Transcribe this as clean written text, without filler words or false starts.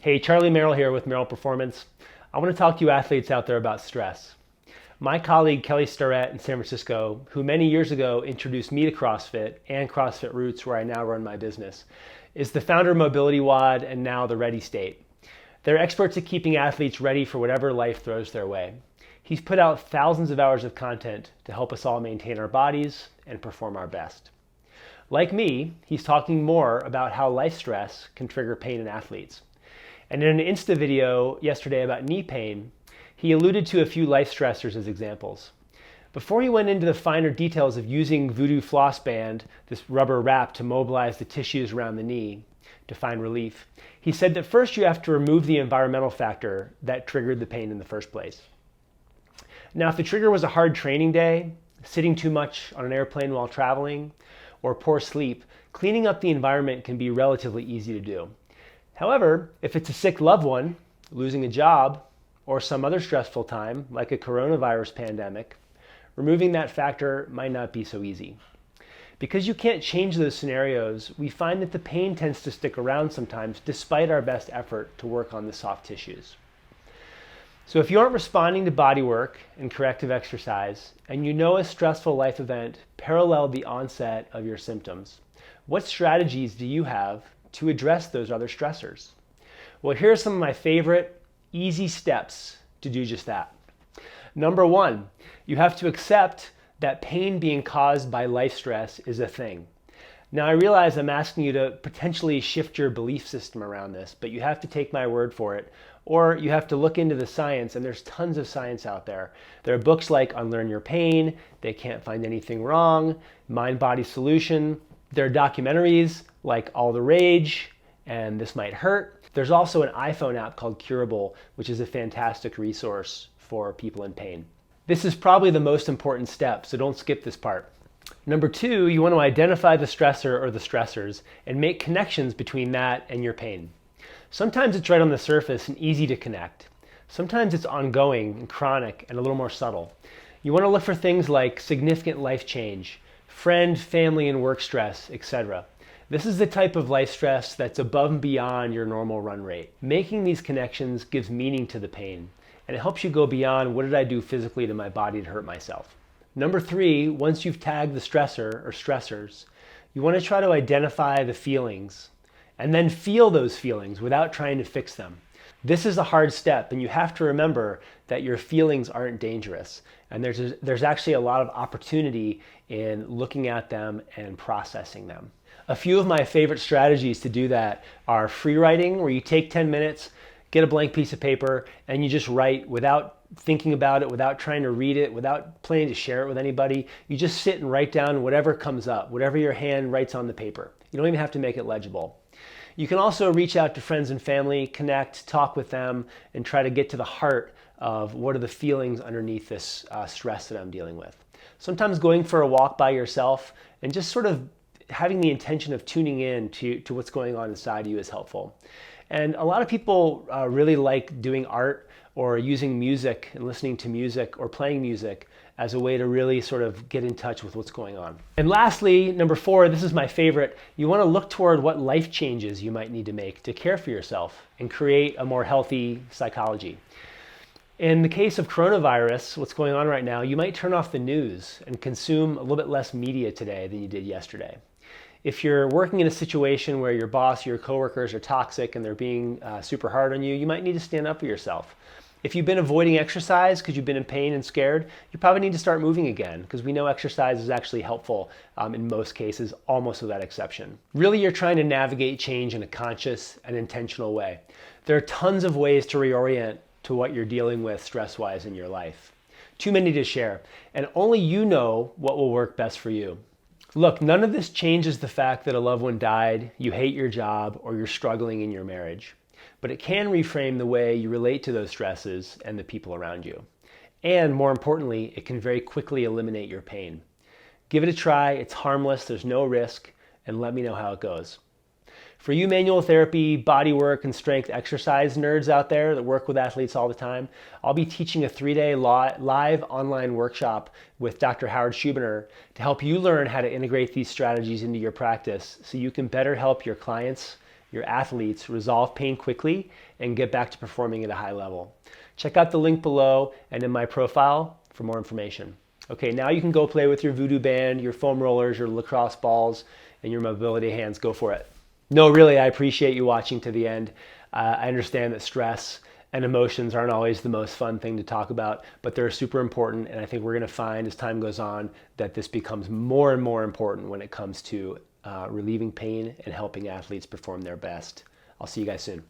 Hey, Charlie Merrill here with Merrill Performance. I want to talk to you athletes out there about stress. My colleague Kelly Starrett in San Francisco, who many years ago introduced me to CrossFit and CrossFit Roots, where I now run my business, is the founder of Mobility WOD and now the Ready State. They're experts at keeping athletes ready for whatever life throws their way. He's put out thousands of hours of content to help us all maintain our bodies and perform our best. Like me, he's talking more about how life stress can trigger pain in athletes. And in an Insta video yesterday about knee pain, he alluded to a few life stressors as examples. Before he went into the finer details of using Voodoo Floss Band, this rubber wrap, to mobilize the tissues around the knee to find relief, he said that first you have to remove the environmental factor that triggered the pain in the first place. Now, if the trigger was a hard training day, sitting too much on an airplane while traveling, or poor sleep, cleaning up the environment can be relatively easy to do. However, if it's a sick loved one, losing a job, or some other stressful time, like a coronavirus pandemic, removing that factor might not be so easy. Because you can't change those scenarios, we find that the pain tends to stick around sometimes despite our best effort to work on the soft tissues. So if you aren't responding to body work and corrective exercise, and you know a stressful life event paralleled the onset of your symptoms, what strategies do you have to address those other stressors? Well, here are some of my favorite easy steps to do just that. Number one, you have to accept that pain being caused by life stress is a thing. Now, I realize I'm asking you to potentially shift your belief system around this, but you have to take my word for it, or you have to look into the science, and there's tons of science out there. There are books like Unlearn Your Pain, They Can't Find Anything Wrong, Mind Body Solution. There are documentaries like All the Rage and This Might Hurt. There's also an iPhone app called Curable, which is a fantastic resource for people in pain. This is probably the most important step, so don't skip this part. Number two, you want to identify the stressor or the stressors and make connections between that and your pain. Sometimes it's right on the surface and easy to connect. Sometimes it's ongoing and chronic and a little more subtle. You want to look for things like significant life change, friend, family, and work stress, etc. This is the type of life stress that's above and beyond your normal run rate. Making these connections gives meaning to the pain, and it helps you go beyond what did I do physically to my body to hurt myself. Number three, once you've tagged the stressor or stressors, you want to try to identify the feelings and then feel those feelings without trying to fix them. This is a hard step, and you have to remember that your feelings aren't dangerous, and there's actually a lot of opportunity in looking at them and processing them. A few of my favorite strategies to do that are free writing, where you take 10 minutes, get a blank piece of paper, and you just write without thinking about it, without trying to read it, without planning to share it with anybody. You just sit and write down whatever comes up, whatever your hand writes on the paper. You don't even have to make it legible. You can also reach out to friends and family, connect, talk with them, and try to get to the heart of what are the feelings underneath this stress that I'm dealing with. Sometimes going for a walk by yourself and just sort of having the intention of tuning in to what's going on inside you is helpful. And a lot of people really like doing art or using music and listening to music or playing music as a way to really sort of get in touch with what's going on. And lastly, number four, this is my favorite, you want to look toward what life changes you might need to make to care for yourself and create a more healthy psychology. In the case of coronavirus, what's going on right now, you might turn off the news and consume a little bit less media today than you did yesterday. If you're working in a situation where your boss, your coworkers are toxic and they're being super hard on you, you might need to stand up for yourself. If you've been avoiding exercise because you've been in pain and scared, you probably need to start moving again, because we know exercise is actually helpful in most cases, almost without exception. Really, you're trying to navigate change in a conscious and intentional way. There are tons of ways to reorient to what you're dealing with stress-wise in your life. Too many to share, and only you know what will work best for you. Look, none of this changes the fact that a loved one died, you hate your job, or you're struggling in your marriage. But it can reframe the way you relate to those stresses and the people around you. And more importantly, it can very quickly eliminate your pain. Give it a try, it's harmless, there's no risk, and let me know how it goes. For you manual therapy, body work, and strength exercise nerds out there that work with athletes all the time, I'll be teaching a 3-day live online workshop with Dr. Howard Schubiner to help you learn how to integrate these strategies into your practice so you can better help your clients your athletes resolve pain quickly and get back to performing at a high level. Check out the link below and in my profile for more information. Okay, now you can go play with your voodoo band, your foam rollers, your lacrosse balls, and your mobility hands. Go for it. No, really, I appreciate you watching to the end. I understand that stress and emotions aren't always the most fun thing to talk about, but they're super important, and I think we're going to find as time goes on that this becomes more and more important when it comes to relieving pain and helping athletes perform their best. I'll see you guys soon.